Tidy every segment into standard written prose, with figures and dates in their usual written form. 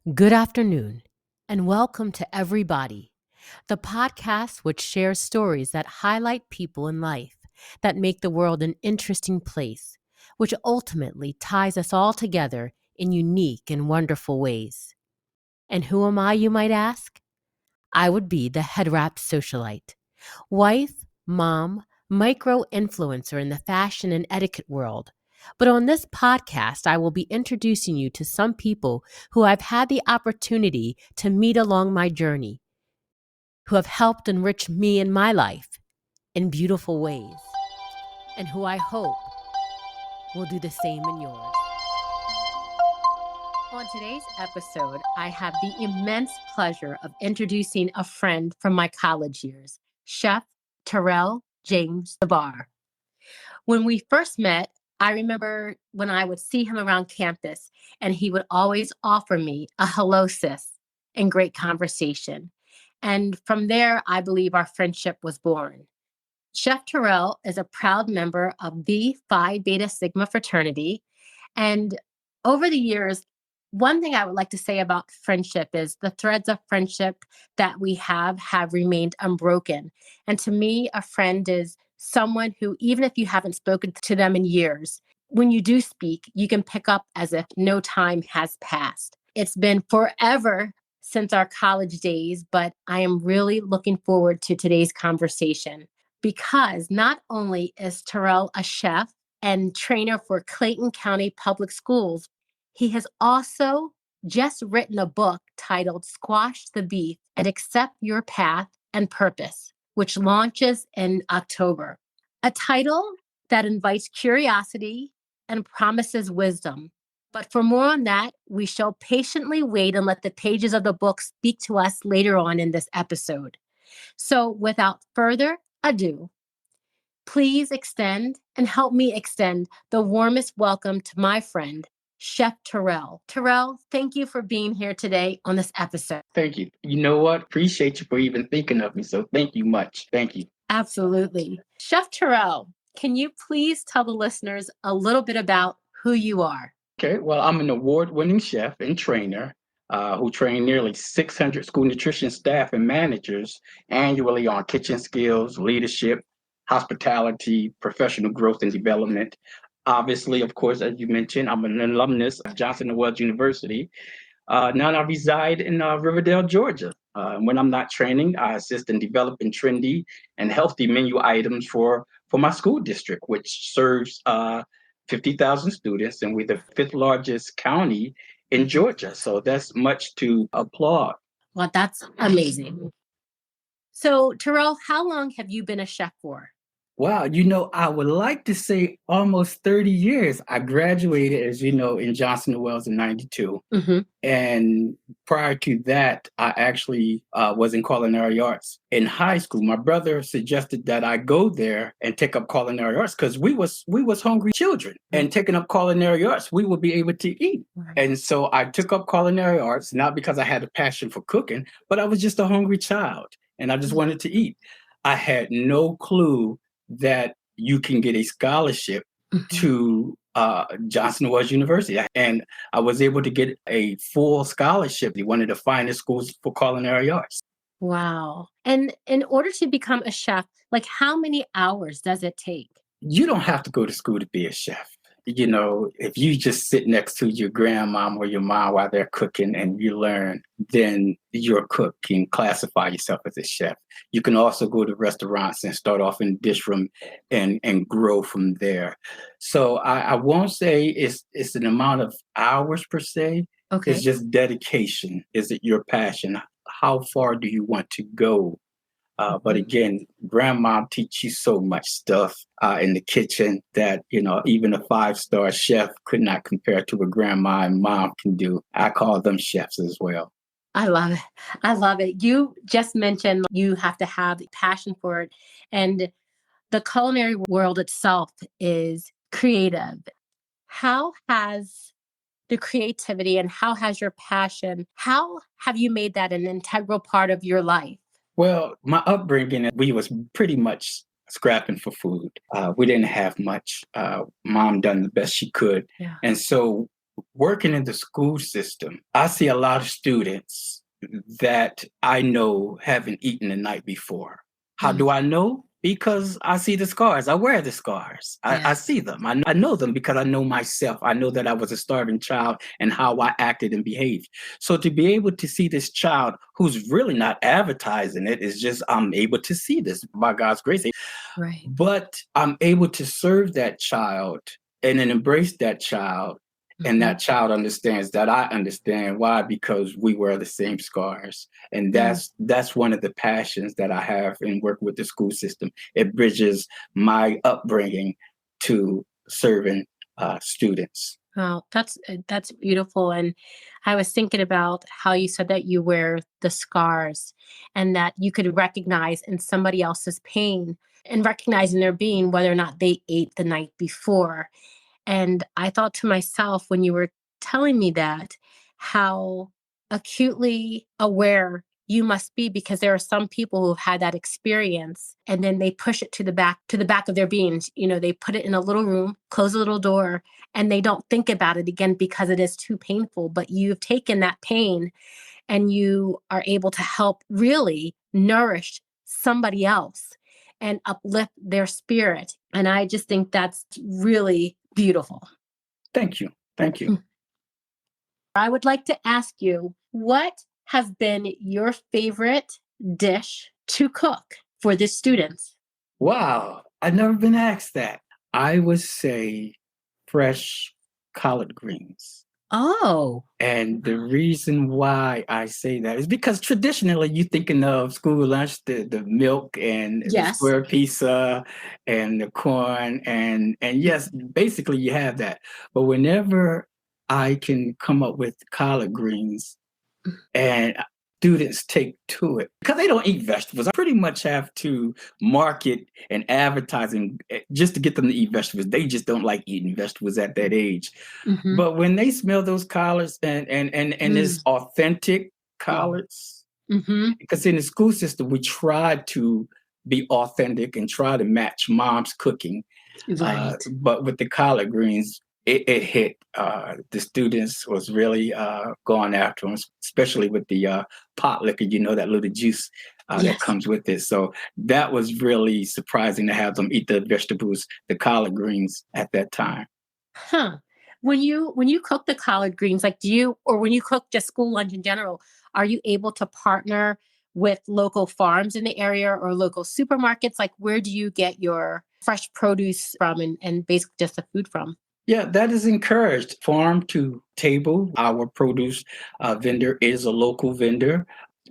Good afternoon, and welcome to Everybody, the podcast which shares stories that highlight people in life that make the world an interesting place, which ultimately ties us all together in unique and wonderful ways. And who am I, you might ask? I would be the head wrap socialite, wife, mom, micro influencer in the fashion and etiquette world. But on this podcast, I will be introducing you to some people who I've had the opportunity to meet along my journey, who have helped enrich me in my life in beautiful ways, and who I hope will do the same in yours. On today's episode, I have the immense pleasure of introducing a friend from my college years, Chef Terrell James Jabbarr. When we first met, I remember when I would see him around campus, and he would always offer me a hello, sis, and great conversation. And from there, I believe our friendship was born. Chef Terrell is a proud member of the Phi Beta Sigma fraternity. And over the years, one thing I would like to say about friendship is the threads of friendship that we have remained unbroken. And to me, a friend is someone who, even if you haven't spoken to them in years, when you do speak, you can pick up as if no time has passed. It's been forever since our college days, but I am really looking forward to today's conversation because not only is Terrell a chef and trainer for Clayton County Public Schools, he has also just written a book titled Squash the Beef and Accept Your Path and Purpose, which launches in October. A title that invites curiosity and promises wisdom. But for more on that, we shall patiently wait and let the pages of the book speak to us later on in this episode. So without further ado, please extend and help me extend the warmest welcome to my friend, Chef Terrell. Terrell, thank you for being here today on this episode. Thank you. You know what? Appreciate you for even thinking of me. So thank you much. Thank you. Absolutely. Chef Terrell, can you please tell the listeners a little bit about who you are? Okay. Well, I'm an award-winning chef and trainer who trained nearly 600 school nutrition staff and managers annually on kitchen skills, leadership, hospitality, professional growth and development. Obviously, of course, as you mentioned, I'm an alumnus of Johnson & Wales University. Now I reside in Riverdale, Georgia. When I'm not training, I assist in developing trendy and healthy menu items for my school district, which serves 50,000 students, and we're the fifth largest county in Georgia. So that's much to applaud. Well, that's amazing. So, Terrell, how long have you been a chef for? Wow, I would like to say almost 30 years. I graduated, as you know, in Johnson & Wales in 92. Mm-hmm. And prior to that, I actually was in culinary arts in high school. My brother suggested that I go there and take up culinary arts because we was hungry children. And taking up culinary arts, we would be able to eat. Right. And so I took up culinary arts, not because I had a passion for cooking, but I was just a hungry child and I just wanted to eat. I had no clue that you can get a scholarship to Johnson & Wales University. And I was able to get a full scholarship. One of the finest schools for culinary arts. Wow. And in order to become a chef, like how many hours does it take? You don't have to go to school to be a chef. If you just sit next to your grandmom or your mom while they're cooking and you learn, then you're a cook and classify yourself as a chef. You can also go to restaurants and start off in dish room and grow from there. So I won't say it's an amount of hours per se. Okay. It's just dedication. Is it your passion? How far do you want to go? But again, grandma teach you so much stuff in the kitchen that, even a 5-star chef could not compare to what grandma and mom can do. I call them chefs as well. I love it. I love it. You just mentioned you have to have passion for it. And the culinary world itself is creative. How has the creativity and how has your passion, how have you made that an integral part of your life? Well, my upbringing, we was pretty much scrapping for food. We didn't have much. Mom done the best she could. Yeah. And so Working in the school system, I see a lot of students that I know haven't eaten the night before. How Mm, do I know? Because I see the scars. I wear the scars. I yes. see them. I know them because I know myself. I know that I was a starving child and how I acted and behaved. So to be able to see this child who's really not advertising it is just, I'm able to see this by God's grace. Right. But I'm able to serve that child and then embrace that child. And Hmm. that child understands that I understand why, because we wear the same scars. And Mm. that's one of the passions that I have in work with the school system. It bridges my upbringing to serving students. Wow, that's beautiful. And I was thinking about how you said that you wear the scars and that you could recognize in somebody else's pain and recognizing their being whether or not they ate the night before. And I thought to myself when you were telling me that, how acutely aware you must be, because there are some people who've had that experience and then they push it to the back of their beings. They put it in a little room, close a little door, and they don't think about it again because it is too painful. But you've taken that pain and you are able to help really nourish somebody else and uplift their spirit. And I just think that's really beautiful. Thank you. Thank you. I would like to ask you, what has been your favorite dish to cook for the students? Wow. I've never been asked that. I would say fresh collard greens. Oh, And the reason why I say that is because traditionally you're thinking of school lunch, the milk and the yes. square pizza and the corn and yes, basically you have that. But whenever I can come up with collard greens and students take to it because they don't eat vegetables. I pretty much have to market and advertising just to get them to eat vegetables. They just don't like eating vegetables at that age. Mm-hmm. But when they smell those collards and it's Mm. authentic Yeah. collards, Mm-hmm. because in the school system we try to be authentic and try to match mom's cooking, Right. but with the collard greens, it hit. The students was really going after them, especially with the pot liquor, that little juice that Yes. comes with it. So that was really surprising to have them eat the vegetables, the collard greens at that time. Huh. When you cook the collard greens, like do you, or when you cook just school lunch in general, are you able to partner with local farms in the area or local supermarkets? Like where do you get your fresh produce from and basically just the food from? Yeah, that is encouraged. Farm to table. Our produce vendor is a local vendor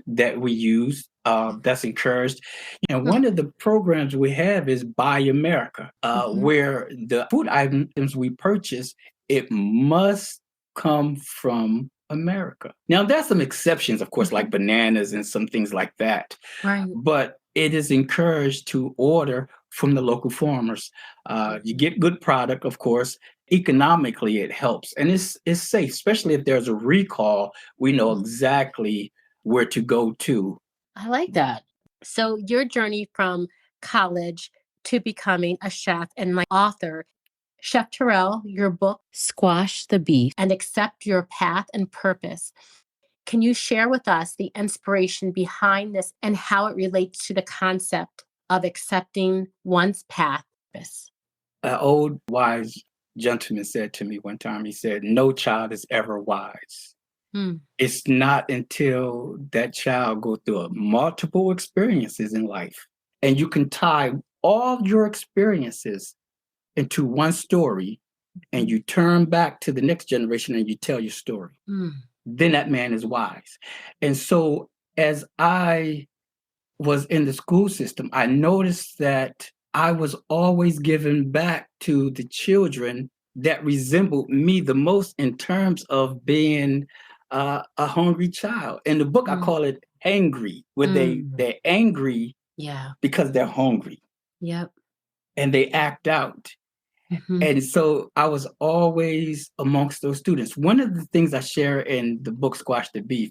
that we use. That's encouraged. And Mm, one of the programs we have is Buy America, mhm, where the food items we purchase, it must come from America. Now, there's some exceptions, of course, like mhm. bananas and some things like that, Right. but it is encouraged to order from the local farmers. You get good product, of course. Economically, it helps, and it's safe, especially if there's a recall. We know Mhm. exactly where to go to. I like that. So your journey from college to becoming a chef and my author, Chef Terrell, your book, Squash the Beef and Accept Your Path and Purpose. Can you share with us the inspiration behind this and how it relates to the concept of accepting one's path? Purpose? An old wise gentleman said to me one time, he said, "No child is ever wise." Hmm. It's not until that child go through multiple experiences in life and you can tie all your experiences into one story and you turn back to the next generation and you tell your story, Hmm. then that man is wise. And so as I was in the school system, I noticed that I was always giving back to the children that resembled me the most in terms of being a hungry child. In the book, I Hmm. call it hangry, where Hmm. they're angry Yeah. because they're hungry Yep. and they act out. Hmm. And so I was always amongst those students. One of the things I share in the book Squash the Beef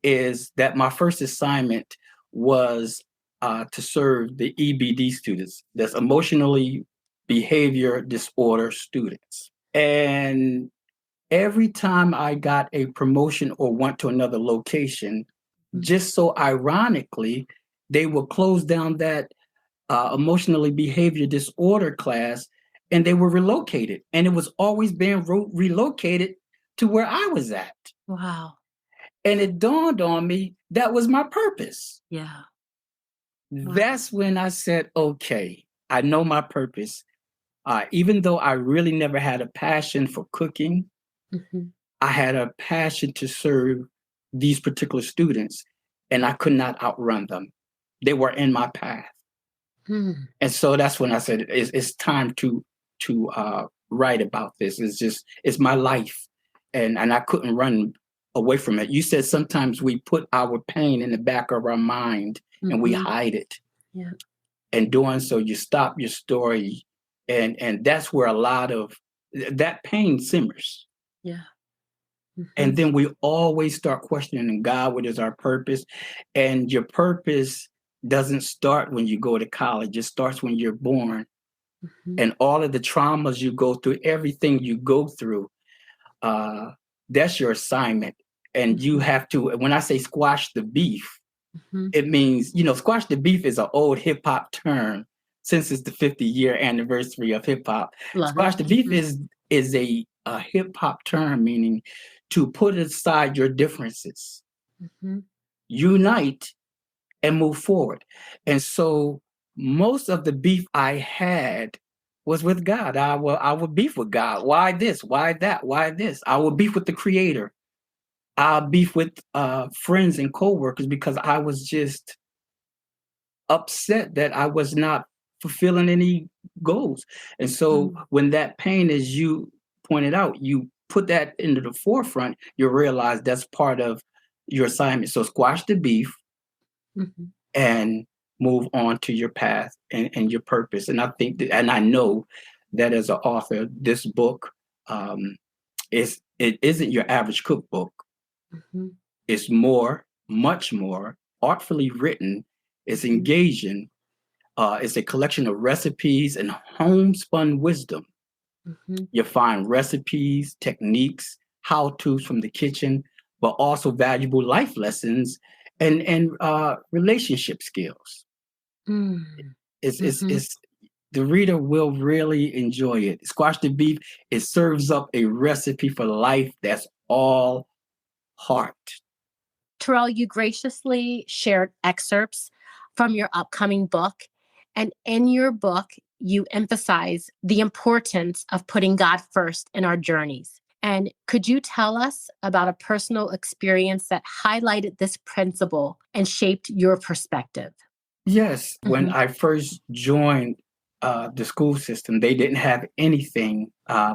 is that my first assignment was to serve the EBD students, that's emotionally behavior disorder students. And every time I got a promotion or went to another location, just so ironically, they would close down that emotionally behavior disorder class, and they were relocated. And it was always being relocated to where I was at. Wow. And it dawned on me that was my purpose. Yeah. Wow. That's when I said, okay, I know my purpose. Even though I really never had a passion for cooking, I had a passion to serve these particular students, and I could not outrun them. They were in my path. And so that's when I said it's time to write about this. It's my life, and I couldn't run away from it. You said sometimes we put our pain in the back of our mind and we hide it. Yeah. And doing so, you stop your story, and that's where a lot of that pain simmers. Yeah. And then we always start questioning God, what is our purpose? And your purpose doesn't start when you go to college. It starts when you're born. And all of the traumas you go through, everything you go through, that's your assignment. And you have to, when I say squash the beef, it means, squash the beef is an old hip hop term since it's the 50-year anniversary of hip hop. Squash the beef is a hip hop term meaning to put aside your differences, unite, and move forward. And so most of the beef I had was with God. I would beef with God. Why this? Why that? Why this? I would beef with the Creator. I'll beef with friends and coworkers because I was just upset that I was not fulfilling any goals. And so when that pain, as you pointed out, you put that into the forefront, you realize that's part of your assignment. So squash the beef and move on to your path and your purpose. And I think that, and I know that as an author, this book it isn't your average cookbook. It's more, much more artfully written. It's engaging. It's a collection of recipes and homespun wisdom. You find recipes, techniques, how-tos from the kitchen, but also valuable life lessons and relationship skills. It's the reader will really enjoy it. Squash the beef, it serves up a recipe for life that's all heart. Terrell, you graciously shared excerpts from your upcoming book. And in your book, you emphasize the importance of putting God first in our journeys. And could you tell us about a personal experience that highlighted this principle and shaped your perspective? Yes. When I first joined the school system, they didn't have anything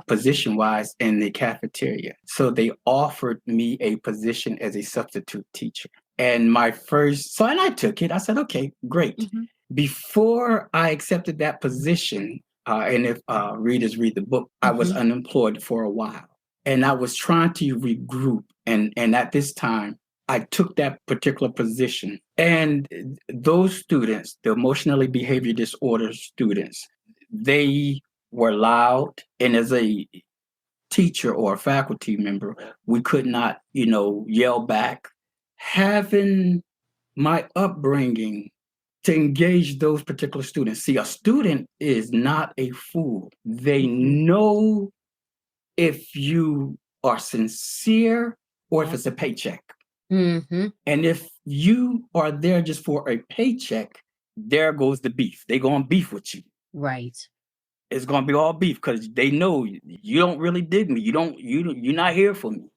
position-wise in the cafeteria. So they offered me a position as a substitute teacher. And and I took it. I said, okay, great. Before I accepted that position, and if readers read the book, I was unemployed for a while. And I was trying to regroup. And at this time, I took that particular position. And those students, the emotionally behavior disorder students, they were loud. And as a teacher or a faculty member, we could not, yell back. Having my upbringing to engage those particular students. See, a student is not a fool. They know if you are sincere or if it's a paycheck. And if you are there just for a paycheck, there goes the beef. They're going to beef with you. Right. It's going to be all beef because they know you don't really dig me. You're not here for me.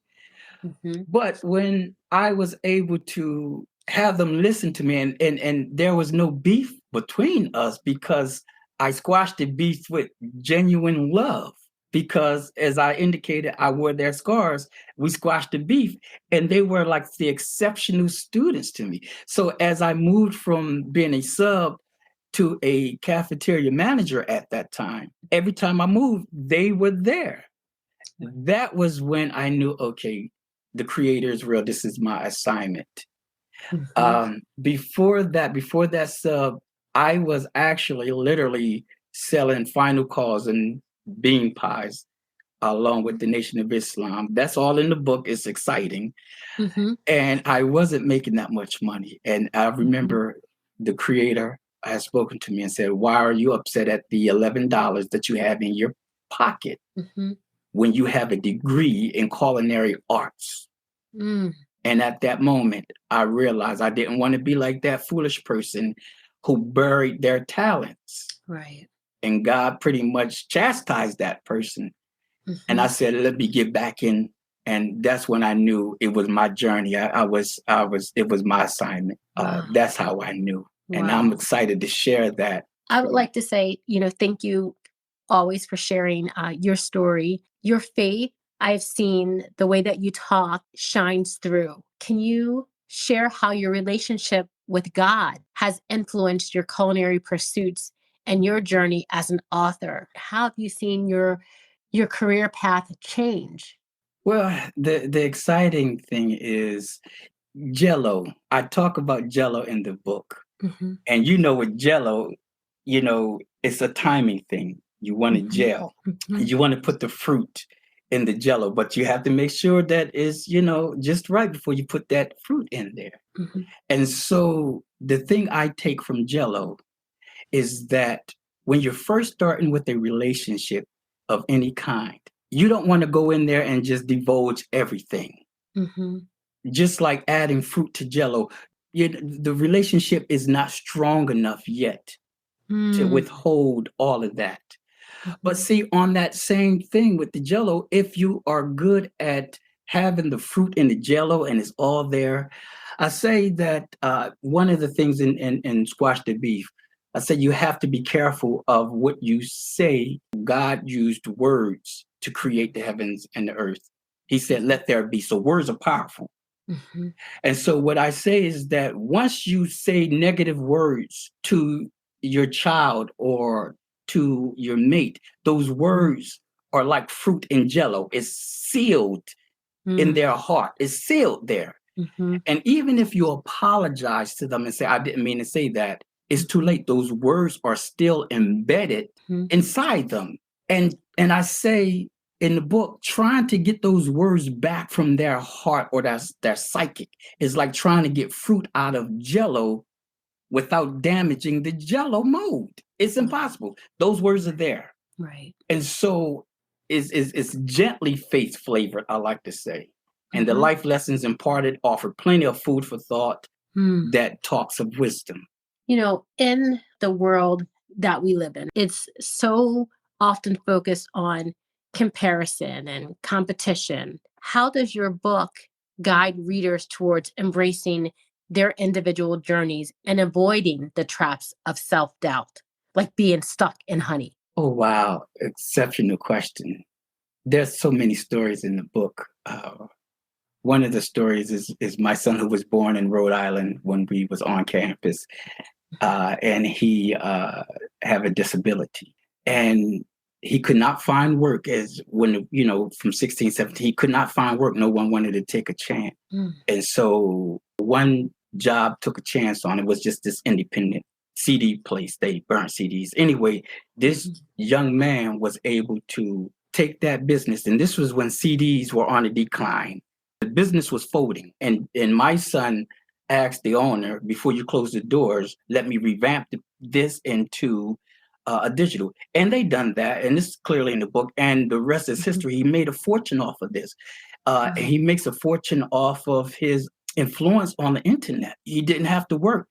But when I was able to have them listen to me and there was no beef between us because I squashed the beef with genuine love. Because as I indicated, I wore their scars. We squashed the beef, and they were like the exceptional students to me. So as I moved from being a sub to a cafeteria manager at that time, every time I moved, they were there. That was when I knew, okay, the Creator is real. This is my assignment. Before that sub, I was actually literally selling final calls and bean pies along with the Nation of Islam. That's all in the book. It's exciting. Mm-hmm. And I wasn't making that much money. And I remember the creator had spoken to me and said, "Why are you upset at the $11 that you have in your pocket Mm-hmm. when you have a degree in culinary arts?" Mm. And at that moment, I realized I didn't want to be like that foolish person who buried their talents. Right. And God pretty much chastised that person. And Mm-hmm. I said, "Let me get back in." And that's when I knew it was my journey. It was my assignment. Wow. That's how I knew. And Wow. I'm excited to share that. I would like to say, thank you always for sharing your story. Your faith, I've seen the way that you talk shines through. Can you share how your relationship with God has influenced your culinary pursuits and your journey as an author? How have you seen your career path change? Well, the exciting thing is Jello. I talk about Jello in the book. Mm-hmm. And with Jello, it's a timing thing. You want to Mm-hmm. gel. Mm-hmm. You want to put the fruit in the Jello, but you have to make sure that is, just right before you put that fruit in there. Mm-hmm. And so the thing I take from Jello is that when you're first starting with a relationship of any kind, you don't want to go in there and just divulge everything. Mm-hmm. Just like adding fruit to Jello, the relationship is not strong enough yet to withhold all of that. But Mm-hmm. see, on that same thing with the Jello, if you are good at having the fruit in the Jello and it's all there, I say that one of the things in squash the beef, I said you have to be careful of what you say. God used words to create the heavens and the earth. He said, "Let there be." So words are powerful. Mm-hmm. And so what I say is that once you say negative words to your child or to your mate, those words are like fruit in Jello. It's sealed in their heart. It's sealed there. Mm-hmm. And even if you apologize to them and say, "I didn't mean to say that," it's too late. Those words are still embedded Mm-hmm. inside them. And I say in the book, trying to get those words back from their heart or their psychic is like trying to get fruit out of Jello without damaging the Jello mold. It's impossible. Those words are there. Right. And so it's gently faith flavored, I like to say. And the Mm-hmm. life lessons imparted offer plenty of food for thought Mm. that talks of wisdom. In the world that we live in, it's so often focused on comparison and competition. How does your book guide readers towards embracing their individual journeys and avoiding the traps of self doubt, like being stuck in honey? Oh, wow. Exceptional question. There's so many stories in the book. One of the stories is my son who was born in Rhode Island when we was on campus, and he have a disability, and he could not find work as when from 16, 17, he could not find work. No one wanted to take a chance, and so one job took a chance on it was just this independent CD place. They burnt CDs anyway. This young man was able to take that business, and this was when CDs were on a decline. The business was folding, and my son asked the owner, "Before you close the doors, let me revamp this into a digital." And they done that, and this is clearly in the book. And the rest is history. He made a fortune off of this. And he makes a fortune off of his influence on the internet. He didn't have to work.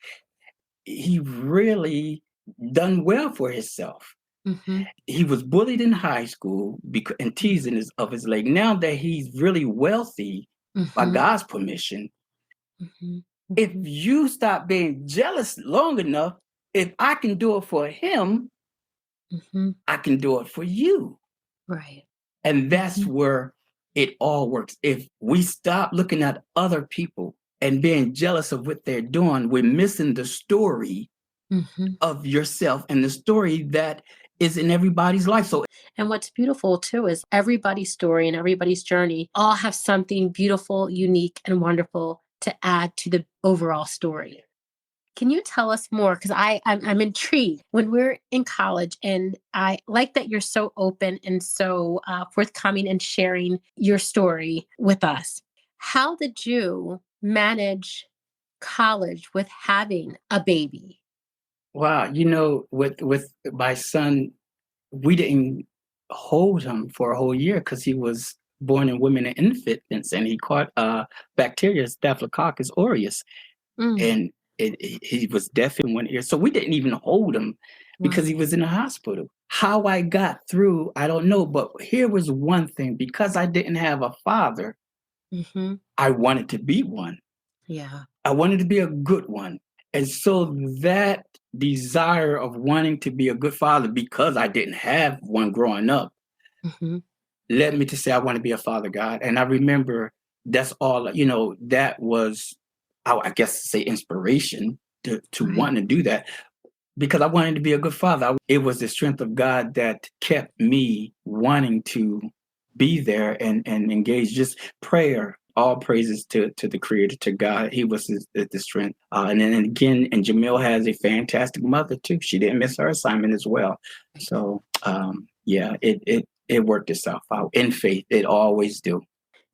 He really done well for himself. Mm-hmm. He was bullied in high school and teasing of his leg. Now that he's really wealthy by God's permission, Mm-hmm. if you stop being jealous long enough, if I can do it for him, Mm-hmm. I can do it for you. Right. And that's where it all works. If we stop looking at other people and being jealous of what they're doing, we're missing the story of yourself and the story that is in everybody's life. And what's beautiful too is everybody's story and everybody's journey all have something beautiful, unique, and wonderful to add to the overall story. Can you tell us more? Because I'm intrigued. When we're in college, and I like that you're so open and so forthcoming and sharing your story with us. How did you manage college with having a baby? Wow, with my son, we didn't hold him for a whole year because he was born in women and infants, and he caught bacteria, Staphylococcus aureus, Mm, and he was deaf in one ear. So we didn't even hold him because wow. he was in the hospital. How I got through, I don't know. But here was one thing: because I didn't have a father, Hmm. I wanted to be one. Yeah. I wanted to be a good one. And so that desire of wanting to be a good father, because I didn't have one growing up, Hmm. led me to say, I want to be a father, God. And I remember that's all, that was, I guess, say inspiration to Right. want to do that because I wanted to be a good father. It was the strength of God that kept me wanting to be there and engage. Just prayer. All praises to the Creator, to God. He was the strength. And then again, and Jamil has a fantastic mother too. She didn't miss her assignment as well. Right. So yeah, it worked itself out in faith. It always do.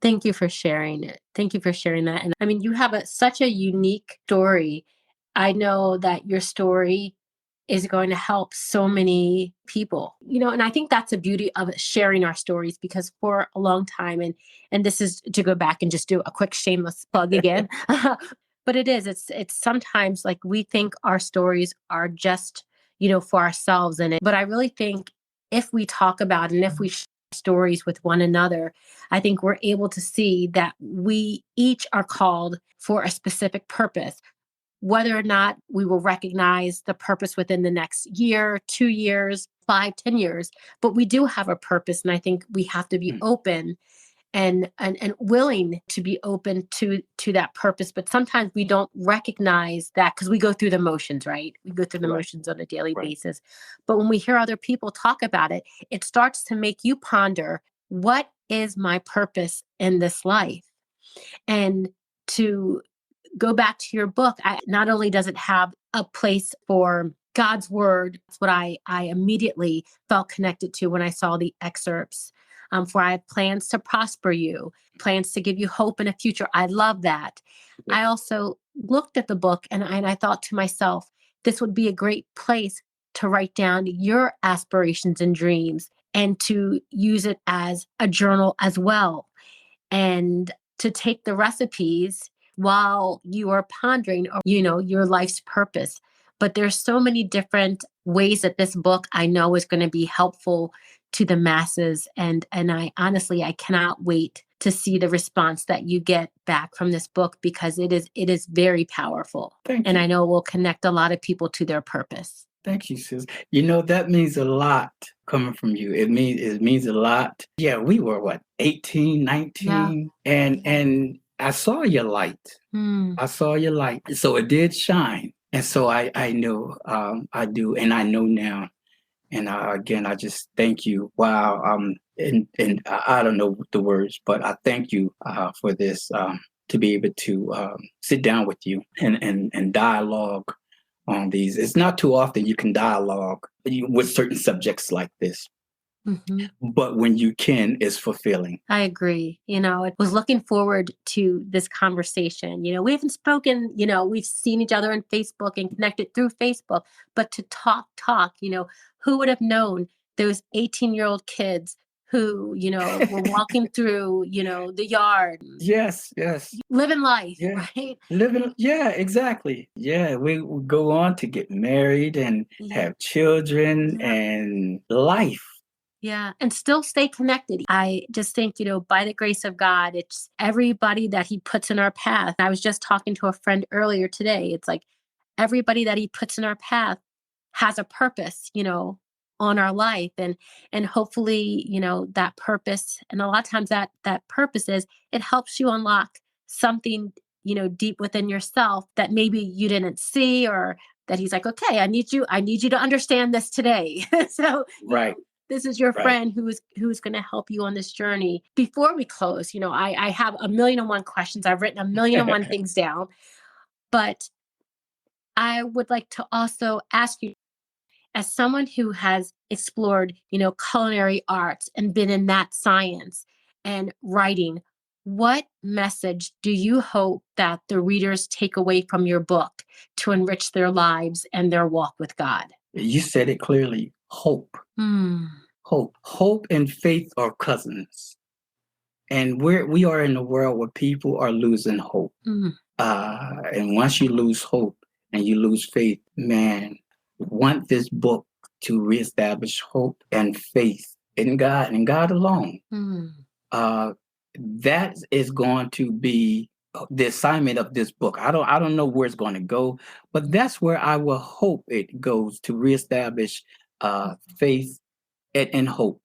Thank you for sharing it. Thank you for sharing that. And I mean, you have such a unique story. I know that your story is going to help so many people. And I think that's the beauty of sharing our stories, because for a long time, and this is to go back and just do a quick shameless plug again. But it's sometimes like we think our stories are just, for ourselves but I really think if we talk about and if we share stories with one another, I think we're able to see that we each are called for a specific purpose. Whether or not we will recognize the purpose within the next year, 2 years, 5, 10 years, but we do have a purpose. And I think we have to be Mm, open and willing to be open to that purpose. But sometimes we don't recognize that because we go through the motions, right? We go through the right, motions on a daily right. basis. But when we hear other people talk about it, it starts to make you ponder, what is my purpose in this life? And to go back to your book, not only does it have a place for God's word, that's what I immediately felt connected to when I saw the excerpts. For I have plans to prosper you, plans to give you hope in a future. I love that. Yeah. I also looked at the book and I thought to myself, this would be a great place to write down your aspirations and dreams and to use it as a journal as well. And to take the recipes while you are pondering or, your life's purpose. But there's so many different ways that this book I know is going to be helpful to the masses. And I honestly, I cannot wait to see the response that you get back from this book, because it is very powerful. Thank And you. I know it will connect a lot of people to their purpose. Thank you, sis. That means a lot coming from you. It means a lot. Yeah, we were what, 18, Yeah. 19, and I saw your light. Hmm. I saw your light. So it did shine. And so I know I do, and I know now. And again, I just thank you. Wow. And I don't know the words, but I thank you for this, to be able to sit down with you and dialogue on these. It's not too often you can dialogue with certain subjects like this, Hmm. but when you can, it's fulfilling. I agree. I was looking forward to this conversation. We haven't spoken, we've seen each other on Facebook and connected through Facebook, but to talk, who would have known those 18-year-old kids who, were walking through, the yard, Yes, yes, living life, yeah. right? Living, yeah, exactly. Yeah, we go on to get married and Yeah. have children Yeah. and life. Yeah, and still stay connected. I just think, by the grace of God, it's everybody that He puts in our path. I was just talking to a friend earlier today. It's like everybody that He puts in our path has a purpose, on our life, and hopefully, that purpose. And a lot of times that purpose is it helps you unlock something, deep within yourself that maybe you didn't see, or that He's like, okay, I need you to understand this today. So, Right, this is your right. friend who's going to help you on this journey. Before we close, I have a million and one questions. I've written a million and one things down, but I would like to also ask you, as someone who has explored, culinary arts and been in that science and writing, what message do you hope that the readers take away from your book to enrich their lives and their walk with God? You said it clearly. Hope. Hmm. Hope and faith are cousins. And we are in a world where people are losing hope. Mm. And once you lose hope and you lose faith, man, want this book to reestablish hope and faith in God and God alone. Mm. That is going to be the assignment of this book. I don't know where it's going to go, but that's where I will hope it goes, to reestablish faith and hope.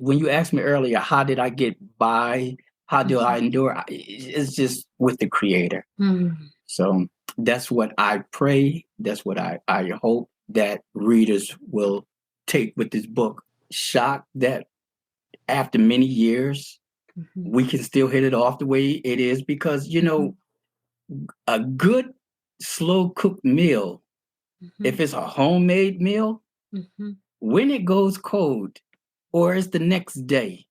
When you asked me earlier, how did I get by? How do I endure? It's just with the Creator. Mm. So that's what I pray. That's what I hope that readers will take with this book. Shocked that after many years, we can still hit it off the way it is, because, a good slow cooked meal, if it's a homemade meal, when it goes cold or it's the next day,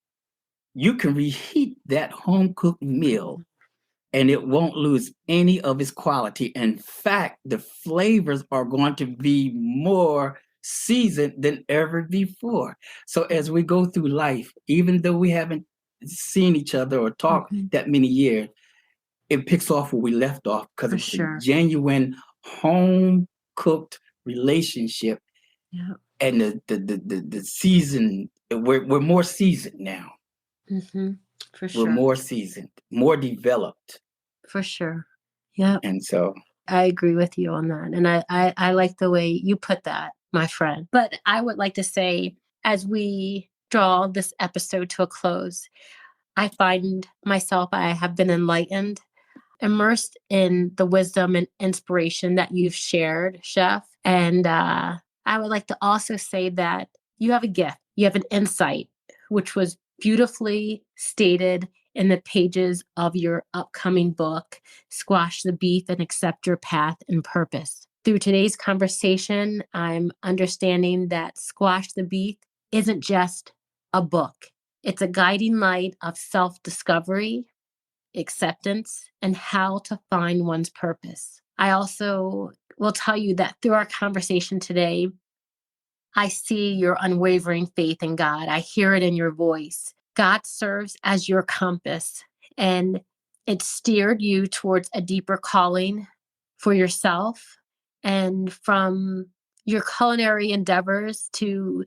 you can reheat that home cooked meal and it won't lose any of its quality. In fact, the flavors are going to be more seasoned than ever before. So as we go through life, even though we haven't seen each other or talked that many years, it picks off where we left off, because it's a genuine home cooked relationship. Yeah. And the season, we're more seasoned now. For sure. We're more seasoned, more developed. For sure. Yeah. And so I agree with you on that. And I like the way you put that, my friend. But I would like to say, as we draw this episode to a close, I find myself, I have been enlightened, immersed in the wisdom and inspiration that you've shared, Chef. And I would like to also say that you have a gift, you have an insight, which was beautifully stated in the pages of your upcoming book, Squash the Beef and Accept Your Path and Purpose. Through today's conversation, I'm understanding that Squash the Beef isn't just a book. It's a guiding light of self-discovery, acceptance, and how to find one's purpose. I also will tell you that through our conversation today, I see your unwavering faith in God. I hear it in your voice. God serves as your compass, and it steered you towards a deeper calling for yourself. And from your culinary endeavors to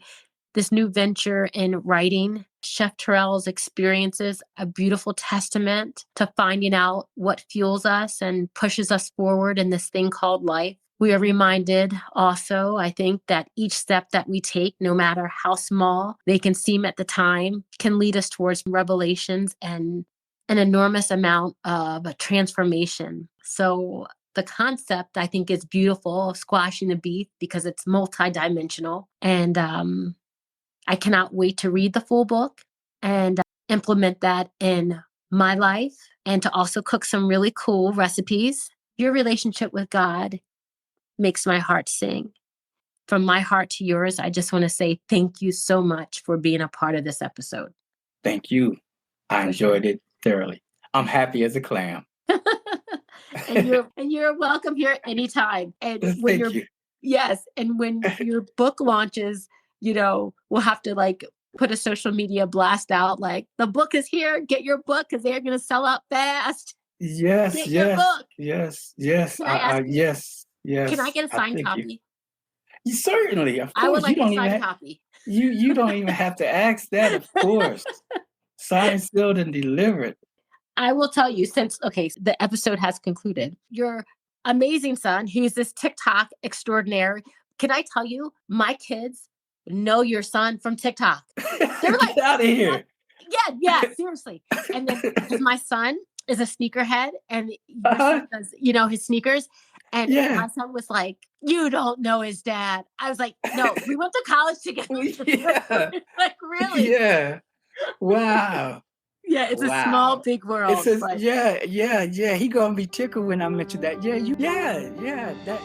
this new venture in writing, Chef Terrell's experiences, a beautiful testament to finding out what fuels us and pushes us forward in this thing called life. We are reminded also, I think, that each step that we take, no matter how small they can seem at the time, can lead us towards revelations and an enormous amount of transformation. So the concept, I think, is beautiful of squashing the beef because it's multidimensional. And I cannot wait to read the full book and implement that in my life, and to also cook some really cool recipes. Your relationship with God makes my heart sing. From my heart to yours, I just want to say thank you so much for being a part of this episode. Thank you. I enjoyed it thoroughly. I'm happy as a clam. and you're welcome here anytime. And when Thank you. Yes, and when your book launches, we'll have to put a social media blast out like, the book is here, get your book because they're going to sell out fast. Yes, Get your book. yes. Can I ask you, Yes. Can I get a signed copy? You certainly, of course. I would like a signed copy. You don't even have to ask that, of course. Signed, sealed, and delivered. I will tell you, since the episode has concluded, your amazing son, who's this TikTok extraordinaire. Can I tell you, my kids know your son from TikTok. They're like, get out of here. Yeah, seriously. And then because my son is a sneakerhead, and your son does, his sneakers. And my son was like, you don't know his dad. I was like, no, we went to college together. Yeah. Like, really? Yeah. Wow. Yeah, it's a small, Wow. big It world. says, But yeah. He gonna be tickled when I mention that. Yeah, that